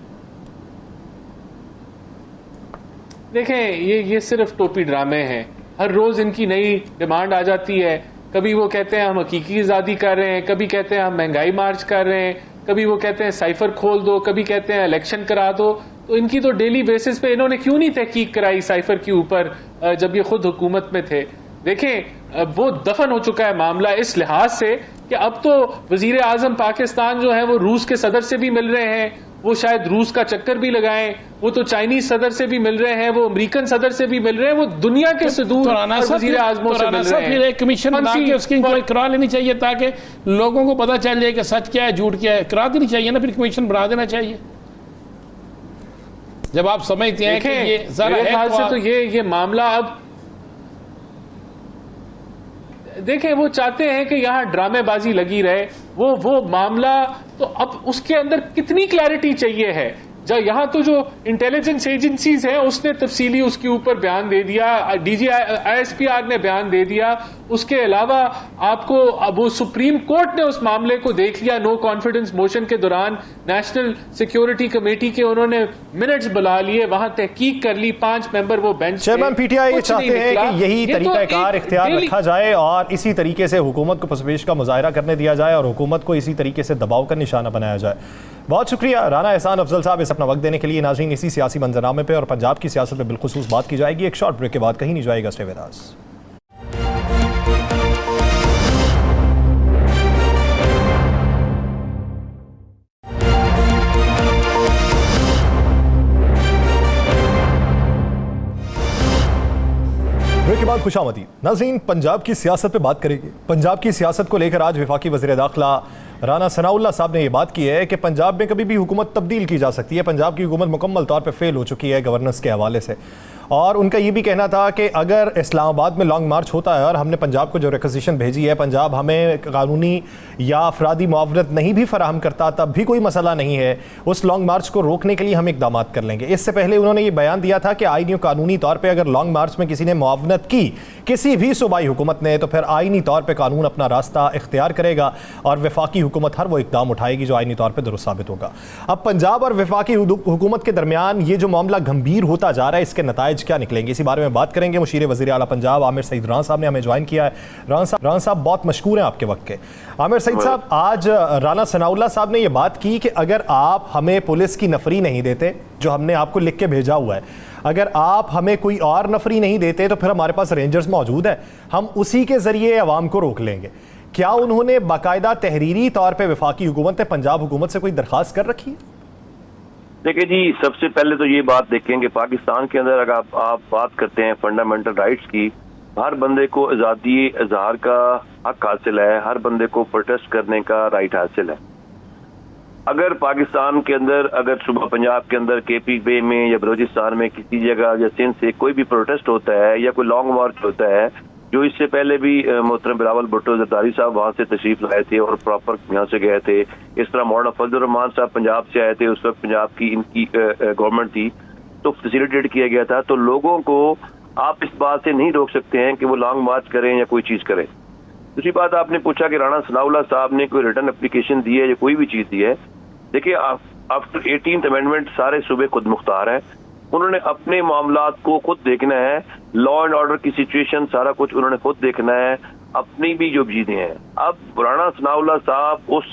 देखें, ये सिर्फ टोपी ड्रामे हैं। हर रोज इनकी नई डिमांड आ जाती है। कभी वो कहते हैं हम हकीकी आज़ादी कर रहे हैं, कभी कहते हैं हम महंगाई मार्च कर रहे हैं, कभी वो कहते हैं साइफर खोल दो, कभी कहते हैं इलेक्शन करा दो। तो इनकी तो डेली बेसिस पे इन्होंने क्यों नहीं तहकीक कराई साइफर के ऊपर जब ये खुद हुकूमत में थे? देखें, वो दफन हो चुका है मामला इस लिहाज से कि अब तो वजीर आजम पाकिस्तान जो है वो रूस के सदर से भी मिल रहे हैं, वो शायद रूस का चक्कर भी लगाएं, वो तो चाइनीज सदर से भी मिल रहे हैं, वो अमेरिकन सदर से भी मिल रहे हैं, वो दुनिया के सदूर वज़ीर आज़मों से मिल रहे हैं। फिर एक कमीशन बना के उसकी इंक्वायरी करा लेनी चाहिए ताकि लोगों को पता चल जाए कि सच क्या है झूठ क्या है। करा देनी चाहिए ना, फिर कमीशन बना देना चाहिए जब आप समझते हैं कि ये मेरे ख्याल से तो ये मामला अब देखें, वो चाहते हैं कि यहां ड्रामेबाजी लगी रहे, वो मामला तो अब उसके अंदर कितनी क्लैरिटी चाहिए है। यहां तो जो इंटेलिजेंस एजेंसीज है उसने तफसीली उसके ऊपर बयान दे दिया, डीजी ISPR ने बयान दे दिया, उसके अलावा आपको अब वो सुप्रीम कोर्ट ने उस मामले को देख लिया। नो कॉन्फिडेंस मोशन के दौरान नेशनल सिक्योरिटी कमेटी के उन्होंने मिनट्स बुला लिए, वहां तहकीक कर ली, 5 मेंबर वो बेंच। चेयरमैन PTI ये चाहते हैं कि यही तरीकाकार इख्तियार रखा जाए और इसी तरीके से हुकूमत को पसपेश का मुजाहरा करने दिया जाए और हुकूमत को इसी तरीके से दबाव का निशाना बनाया जाए। बहुत शुक्रिया राना एहसान अफजल साहब इस अपना वक्त देने के लिए। नाज़रीन, इसी सियासी मंजरनामे पे और पंजाब की सियासत पे बिलखुसूस बात की जाएगी। एक शॉर्ट ब्रेक के बाद कहीं नहीं जाएगा, स्टे विद अस। ब्रेक के बाद खुशामदी। नाज़रीन, पंजाब की सियासत पे बात करेंगे। पंजाब की सियासत को लेकर आज वफाकी वज़ीर दाखिला राना सनाउल्लाह साहब ने यह बात की है कि पंजाब में कभी भी हुकूमत तब्दील की जा सकती है। पंजाब की हुकूमत मुकम्मल तौर पे फेल हो चुकी है गवर्नेंस के हवाले से, और उनका ये भी कहना था कि अगर इस्लामाबाद में लॉन्ग मार्च होता है और हमने पंजाब को जो रिक्वेजिशन भेजी है, पंजाब हमें कानूनी या अफरादी मुआवनत नहीं भी फराहम करता तब भी कोई मसला नहीं है, उस लॉन्ग मार्च को रोकने के लिए हम इकदाम कर लेंगे। इससे पहले उन्होंने ये बयान दिया था कि आईनी और कानूनी तौर पर अगर लॉन्ग मार्च में किसी ने मुआवनत की किसी भी सूबाई हुकूमत ने, तो फिर आईनी तौर पर कानून अपना रास्ता इख्तियार करेगा और वफाकी हुकूमत हर वो इकदाम उठाएगी जो आईनी तौर पर दुरुस्त साबित होगा। अब पंजाब और वफाकी हुकूमत के दरमियान ये जो मामला गंभीर होता जा रहा है, इसके नताइज क्या निकलेंगे, इसी बारे में बात करेंगे। मुशीर वज़ीर आला पंजाब आमिर सईद राना साहब ने हमें ज्वाइन किया है। राना साहब बहुत मशकूर हैं आपके वक्त के। आमिर सईद साहब, आज राना सनाउल्लाह साहब ने यह बात की कि अगर आप हमें पुलिस की नफरी नहीं देते जो हमने आपको लिख के भेजा हुआ है, अगर आप हमें कोई और नफरी नहीं देते तो फिर हमारे पास रेंजर्स मौजूद है, हम उसी के जरिए अवाम को रोक लेंगे। क्या उन्होंने बाकायदा तहरीरी तौर पर वफाकी हुकूमत ने पंजाब हुकूमत से कोई दरख्वास्त कर रखी है? देखिए जी, सबसे पहले तो ये बात देखें कि पाकिस्तान के अंदर अगर आप बात करते हैं फंडामेंटल राइट्स की, हर बंदे को आज़ादी इज़हार का हक हासिल है, हर बंदे को प्रोटेस्ट करने का राइट हासिल है। अगर पाकिस्तान के अंदर, अगर सुबह पंजाब के अंदर KP बे में या बलोचिस्तान में किसी जगह या सिंध से कोई भी प्रोटेस्ट होता है या कोई लॉन्ग मार्च होता है, जो इससे पहले भी मोहतरम बिलावल भुट्टो ज़रदारी साहब वहाँ से तशरीफ लाए थे और प्रॉपर यहाँ से गए थे, इस तरह मौलाना फजल रहमान साहब पंजाब से आए थे, उस वक्त पंजाब की इनकी गवर्नमेंट थी तो फैसिलिटेट किया गया था। तो लोगों को आप इस बात से नहीं रोक सकते हैं कि वो लॉन्ग मार्च करें या कोई चीज़ करें। दूसरी बात, आपने पूछा कि राना सनाउल्लाह साहब ने कोई रिटर्न एप्लीकेशन दी है या कोई भी चीज़ दी है। देखिए, आफ्टर 18th अमेंडमेंट सारे सूबे खुद मुख्तार है, उन्होंने अपने मामलात को खुद देखना है, लॉ एंड ऑर्डर की सिचुएशन सारा कुछ उन्होंने खुद देखना है, अपनी भी जो चीजें हैं। अब राना सनाउल्लाह साहब उस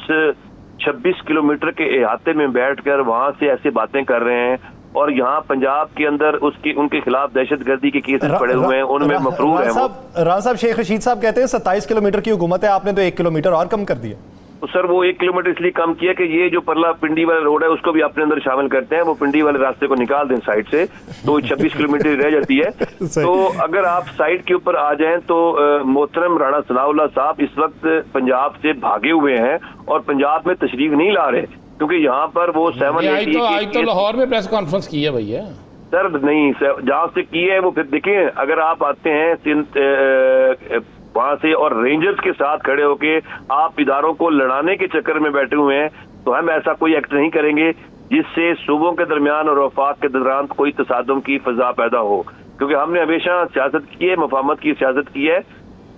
26 किलोमीटर के अहाते में बैठकर वहां से ऐसे बातें कर रहे हैं और यहाँ पंजाब के अंदर उनके खिलाफ दहशतगर्दी के केसेस पड़े हुए हैं, उनमें मफरूर है। राना साहब, शेख रशीद साहब कहते हैं 27 किलोमीटर की हुकूमत है, आपने तो 1 किलोमीटर और कम कर दिया। तो सर, वो 1 किलोमीटर इसलिए कम किया कि ये जो परला पिंडी वाला रोड है उसको भी अपने अंदर शामिल करते हैं, वो पिंडी वाले रास्ते को निकाल दें साइड से, तो 26 किलोमीटर रह जाती है। तो अगर आप साइड के ऊपर आ जाएं तो मोहतरम राना सनाउल्लाह साहब इस वक्त पंजाब से भागे हुए हैं और पंजाब में तशरीफ नहीं ला रहे, क्योंकि यहाँ पर वो 780 आज तो लाहौर में प्रेस कॉन्फ्रेंस की है भैया। सर नहीं, जहाँ से की है वो फिर देखें, अगर आप आते हैं सिंध वहां से और रेंजर्स के साथ खड़े होके आप इदारों को लड़ाने के चक्कर में बैठे हुए हैं, तो हम ऐसा कोई एक्ट नहीं करेंगे जिससे सूबों के दरमियान और वफाक के दौरान कोई तसादुम की फजा पैदा हो, क्योंकि हमने हमेशा सियासत की है, मफाहमत की सियासत की है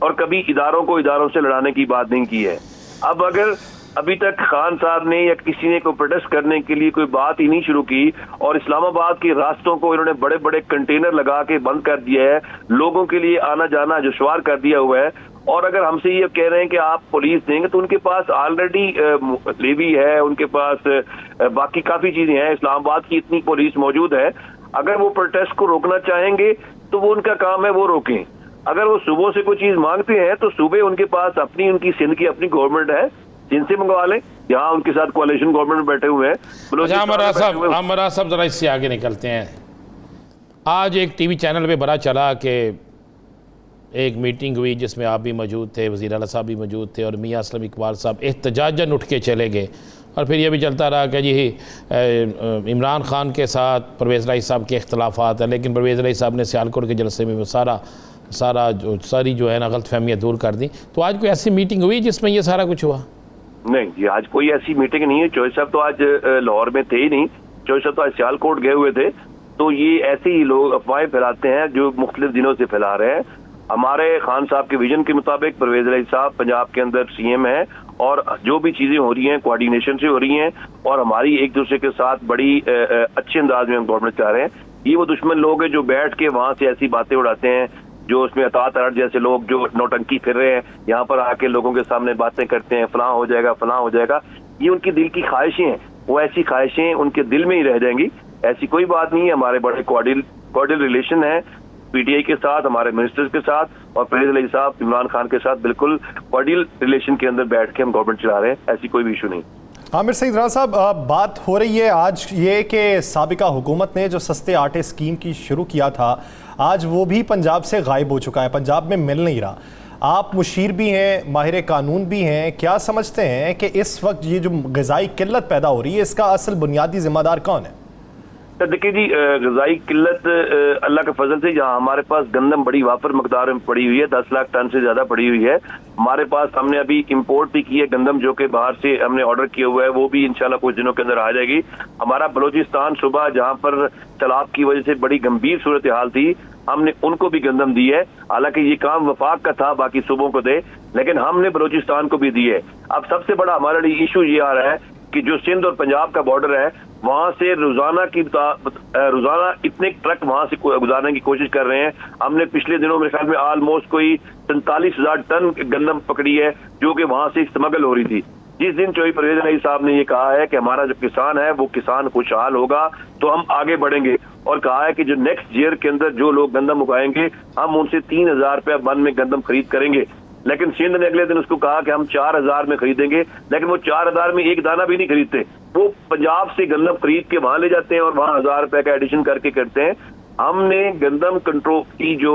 और कभी इदारों को इदारों से लड़ाने की बात नहीं की है। अब अगर अभी तक खान साहब ने या किसी ने कोई प्रोटेस्ट करने के लिए कोई बात ही नहीं शुरू की और इस्लामाबाद के रास्तों को इन्होंने बड़े बड़े कंटेनर लगा के बंद कर दिया है, लोगों के लिए आना जाना दुश्वार कर दिया हुआ है, और अगर हमसे ये कह रहे हैं कि आप पुलिस देंगे, तो उनके पास ऑलरेडी लेवी है, उनके पास बाकी काफी चीजें हैं, इस्लामाबाद की इतनी पुलिस मौजूद है। अगर वो प्रोटेस्ट को रोकना चाहेंगे तो वो उनका काम है, वो रोकें। अगर वो सूबों से कोई चीज मांगते हैं तो सूबे उनके पास अपनी, उनकी सिंध की अपनी गवर्नमेंट है, जिनसे मंगवा लें। यहाँ उनके साथ कोalition गवर्नमेंट में बैठे हुए हैं। अच्छा हमारा साहब ज़रा इससे आगे निकलते हैं। आज एक टीवी चैनल पे बड़ा चला कि एक मीटिंग हुई जिसमें आप भी मौजूद थे, वज़ीर आला साहब भी मौजूद थे और मियाँ असलम इकबाल साहब एहतजाजन उठ के चले गए और फिर ये भी चलता रहा कि जी इमरान खान के साथ परवेज़ राही साहब के इख्तलाफात हैं, लेकिन परवेज़ राही साहब ने सियालकोट के जलसे में वो सारी जो है ना गलतफहमियाँ दूर कर दी। तो आज कोई ऐसी मीटिंग हुई जिसमें ये सारा कुछ हुआ? नहीं जी, आज कोई ऐसी मीटिंग नहीं है। चौधरी साहब तो आज लाहौर में थे ही नहीं, चौधरी साहब तो आज सियालकोट गए हुए थे। तो ये ऐसे ही लोग अफवाहें फैलाते हैं जो मुख्तलिफ दिनों से फैला रहे हैं। हमारे खान साहब के विजन के मुताबिक परवेज़ राही साहब पंजाब के अंदर सीएम है और जो भी चीजें हो रही हैं कोऑर्डिनेशन से हो रही हैं और हमारी एक दूसरे के साथ बड़ी अच्छे अंदाज में हम गवर्नमेंट चाह रहे हैं। ये वो दुश्मन लोग हैं जो बैठ के वहां से ऐसी बातें उड़ाते हैं, जो उसमें अतात अरट जैसे लोग जो नौटंकी फिर रहे हैं, यहाँ पर आके लोगों के सामने बातें करते हैं, फलां हो जाएगा फलां हो जाएगा। ये उनकी दिल की ख्वाहिशें हैं, वो ऐसी ख्वाहिशें उनके दिल में ही रह जाएंगी। ऐसी कोई बात नहीं है। हमारे बड़े कॉर्डियल रिलेशन है पीटीआई के साथ, हमारे मिनिस्टर्स के साथ और परवेज़ राही साहब इमरान खान के साथ बिल्कुल कॉर्डियल रिलेशन के अंदर बैठ के हम गवर्नमेंट चला रहे हैं। ऐसी कोई भी इशू नहीं। आमिर सईद राना साहब, बात हो रही है आज ये कि साबिका हुकूमत ने जो सस्ते आटे स्कीम की शुरू किया था, आज वो भी पंजाब से गायब हो चुका है, पंजाब में मिल नहीं रहा। आप मुशीर भी हैं, माहिर कानून भी हैं, क्या समझते हैं कि इस वक्त ये जो ग़िज़ाई किल्लत पैदा हो रही है इसका असल बुनियादी जिम्मेदार कौन है? तो देखिए जी, ग़िज़ाई किल्लत अल्लाह के फजल से जहाँ हमारे पास गंदम बड़ी वाफर मकदार में पड़ी हुई है, 10 लाख टन से ज्यादा पड़ी हुई है हमारे पास। हमने अभी इंपोर्ट भी की है गंदम, जो कि बाहर से हमने ऑर्डर किया हुआ है, वो भी इंशाल्लाह कुछ दिनों के अंदर आ जाएगी। हमारा बलोचिस्तान सुबह जहाँ पर सैलाब की वजह से बड़ी गंभीर सूरत हाल थी, हमने उनको भी गंदम दी है। हालांकि ये काम वफाक का था, बाकी सूबों को दे, लेकिन हमने बलोचिस्तान को भी दी है। अब सबसे बड़ा हमारे लिए इशू ये आ रहा है कि जो सिंध और पंजाब का बॉर्डर है, वहां से रोजाना इतने ट्रक वहां से गुजारने की कोशिश कर रहे हैं। हमने पिछले दिनों मेरे ख्याल में ऑलमोस्ट कोई 47,000 टन गंदम पकड़ी है, जो कि वहां से स्मगल हो रही थी। जिस दिन चौधरी परवेज़ राही साहब ने ये कहा है कि हमारा जो किसान है वो किसान खुशहाल होगा तो हम आगे बढ़ेंगे, और कहा है कि जो नेक्स्ट ईयर के अंदर जो लोग गंदम उगाएंगे हम उनसे 3,000 रुपया मन में गंदम खरीद करेंगे। लेकिन सिंध ने अगले दिन उसको कहा कि हम 4,000 में खरीदेंगे, लेकिन वो 4,000 में एक दाना भी नहीं खरीदते। वो पंजाब से गंदम खरीद के वहां ले जाते हैं और वहां 1,000 रुपए का एडिशन करके करते हैं। हमने गंदम कंट्रोल की जो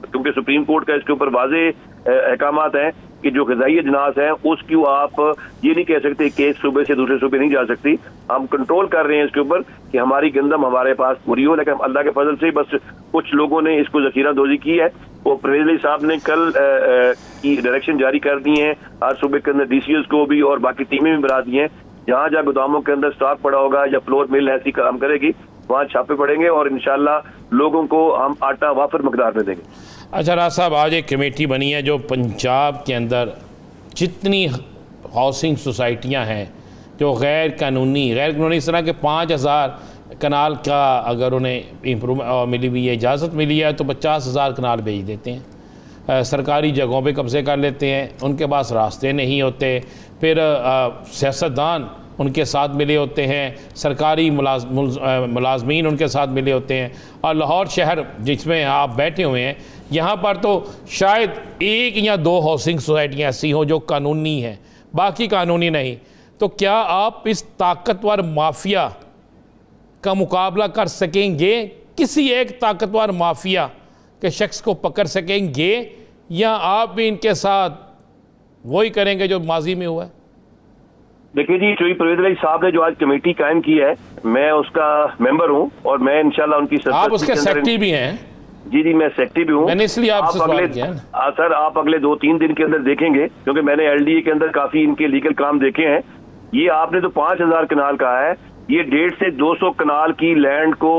क्योंकि सुप्रीम कोर्ट का इसके ऊपर वाजे अहकामात हैं कि जो ग़िज़ाई अजनास है उसकी आप ये नहीं कह सकते कि एक सूबे से दूसरे सूबे नहीं जा सकती। हम कंट्रोल कर रहे हैं इसके ऊपर कि हमारी गंदम हमारे पास पूरी हो, लेकिन अल्लाह के फजल से बस कुछ लोगों ने इसको ज़ख़ीरा दोज़ी की है। वो परवेज़ राही साहब ने कल की डायरेक्शन जारी कर दी है हर सूबे के अंदर DCOs को भी और बाकी टीमें भी बढ़ा दी हैं। जहाँ जहाँ गोदामों के अंदर स्टॉक पड़ा होगा या फ्लोर मिल ऐसी काम करेगी, वहाँ छापे पड़ेंगे और इंशाल्लाह लोगों को हम आटा वाफर मकदार में देंगे। अच्छा राज साहब, आज एक कमेटी बनी है जो पंजाब के अंदर जितनी हाउसिंग सोसाइटियां हैं जो गैर कानूनी इस तरह के 5,000 कनाल का अगर उन्हें इम्प्रूव मिली हुई है, इजाज़त मिली है, तो 50,000 कनाल बेच देते हैं, सरकारी जगहों पे कब्ज़े कर लेते हैं, उनके पास रास्ते नहीं होते, फिर सियासतदान उनके साथ मिले होते हैं, सरकारी मुलाजमीन उनके साथ मिले होते हैं। और लाहौर शहर जिसमें आप बैठे हुए हैं, यहाँ पर तो शायद 1 या 2 हाउसिंग सोसाइटियाँ ऐसी हों जो कानूनी हैं, बाकी कानूनी नहीं। तो क्या आप इस ताकतवर माफिया का मुकाबला कर सकेंगे? किसी एक ताकतवर माफिया के शख्स को पकड़ सकेंगे, या आप भी इनके साथ वही करेंगे जो माजी में हुआ है? देखिए जी, चौधरी परवेज़ राही साहब ने जो आज कमेटी कायम की है, मैं उसका मेंबर हूं और मैं इंशाल्लाह उनकी आप उसके सेक्रेटरी भी हैं? जी, मैं सेक्रेटरी भी हूं। मैंने इसलिए आपसे सवाल किया है। सर, आप अगले 2-3 दिन के अंदर देखेंगे, क्योंकि मैंने LDA के अंदर काफी इनके लीगल काम देखे हैं। ये आपने तो 5,000 कनाल कहा है, ये 150 से 200 कनाल की लैंड को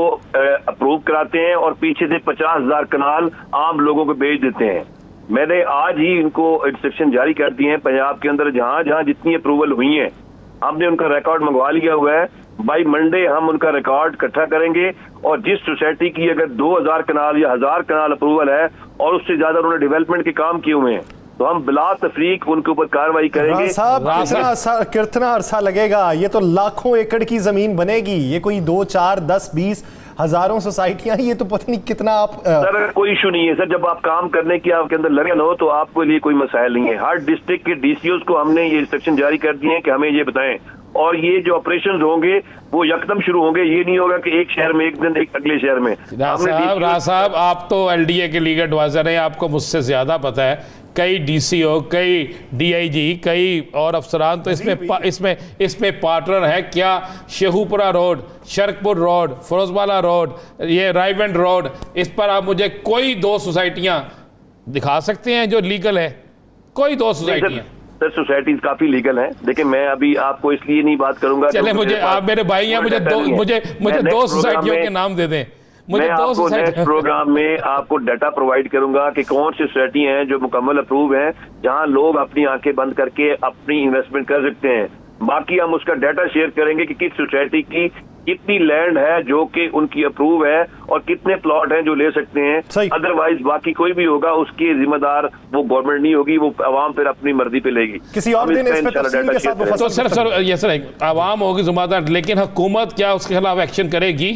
अप्रूव कराते हैं और पीछे से 50,000 कनाल आम लोगों को बेच देते हैं। मैंने आज ही इनको इंस्ट्रक्शन जारी कर दिए हैं पंजाब के अंदर जहां जहां जितनी अप्रूवल हुई है, हमने उनका रिकॉर्ड मंगवा लिया हुआ है। बाई मंडे हम उनका रिकॉर्ड इकट्ठा करेंगे और जिस सोसाइटी की अगर 2,000 कनाल या 1,000 कनाल अप्रूवल है और उससे ज्यादा उन्होंने डेवलपमेंट के काम किए हुए हैं, तो हम बिला तफरीक उनके ऊपर कार्रवाई करेंगे। साहब कितना अरसा लगेगा? ये तो लाखों एकड़ की जमीन बनेगी, ये कोई 2, 4, 10, 20 हजारों सोसाइटियां, ये तो पता नहीं कितना आप सर कोई इशू नहीं है सर, जब आप काम करने की आपके अंदर लगन हो तो आपको लिए कोई मसाइल नहीं है। हर डिस्ट्रिक्ट के डीसीओज को हमने ये इंस्ट्रक्शन जारी कर दिए हैं कि हमें ये बताएं, और ये जो ऑपरेशन होंगे वो यकदम शुरू होंगे। ये नहीं होगा कि एक शहर में एक दिन एक अगले शहर में। राज साहब आप तो एलडीए के लीगल एडवाइजर हैं, आपको मुझसे ज्यादा पता है। कई डीसीओ, कई डीआईजी, कई और अफसरान तो इसमें पार्टनर है। क्या Sheikhupura road, Sharakpur road, Ferozewala road, ये रायवेंड रोड, इस पर आप मुझे कोई 2 सोसाइटियां दिखा सकते हैं जो लीगल है? कोई 2 सोसाइटियां? सर सोसाइटीज काफी लीगल हैं। देखिए मैं अभी आपको इसलिए नहीं बात करूंगा, चले मुझे आप मेरे भाई हैं, मुझे 2 सोसाइटियों के नाम दे दें। मैं आपको नेक्स्ट प्रोग्राम में आपको डाटा प्रोवाइड करूंगा कि कौन सी सोसाइटी हैं जो मुकम्मल अप्रूव हैं, जहां लोग अपनी आंखें बंद करके अपनी इन्वेस्टमेंट कर सकते हैं। बाकी हम उसका डाटा शेयर करेंगे कि किस सोसाइटी की कितनी लैंड है जो कि उनकी अप्रूव है और कितने प्लॉट हैं जो ले सकते हैं। अदरवाइज बाकी कोई भी होगा उसके जिम्मेदार वो गवर्नमेंट नहीं होगी, वो आवाम फिर अपनी मर्जी पे लेगी। किसी और दिन इस पे तफसील के साथ तो सर आवाम होगी जिम्मेदार, लेकिन हुकूमत क्या उसके खिलाफ एक्शन करेगी?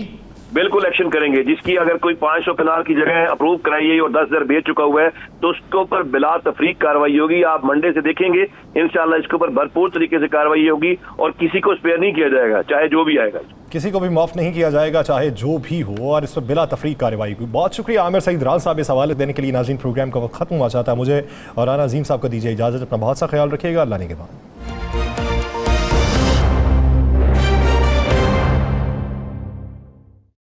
बिल्कुल एक्शन करेंगे। जिसकी अगर कोई 500 कनाल की जगह अप्रूव कराई है और 10,000 बेच चुका हुआ है तो उसके ऊपर बिला तफरीक कार्रवाई होगी। आप मंडे से देखेंगे इंशाल्लाह इसके ऊपर भरपूर तरीके से कार्रवाई होगी और किसी को स्पेयर नहीं किया जाएगा, चाहे जो भी आएगा, किसी को भी माफ नहीं किया जाएगा, चाहे जो भी हो, और इस पर बिला तफरीक कार्रवाई हुई। बहुत शुक्रिया आमिर सईद राज साहब इस हवाले देने के लिए। नाज़रीन प्रोग्राम का वक्त खत्म हुआ चाहता है मुझे और राना अजीम साहब को दीजिए इजाजत। अपना बहुत सा ख्याल रखिएगा। अल्लाह ने के बाद।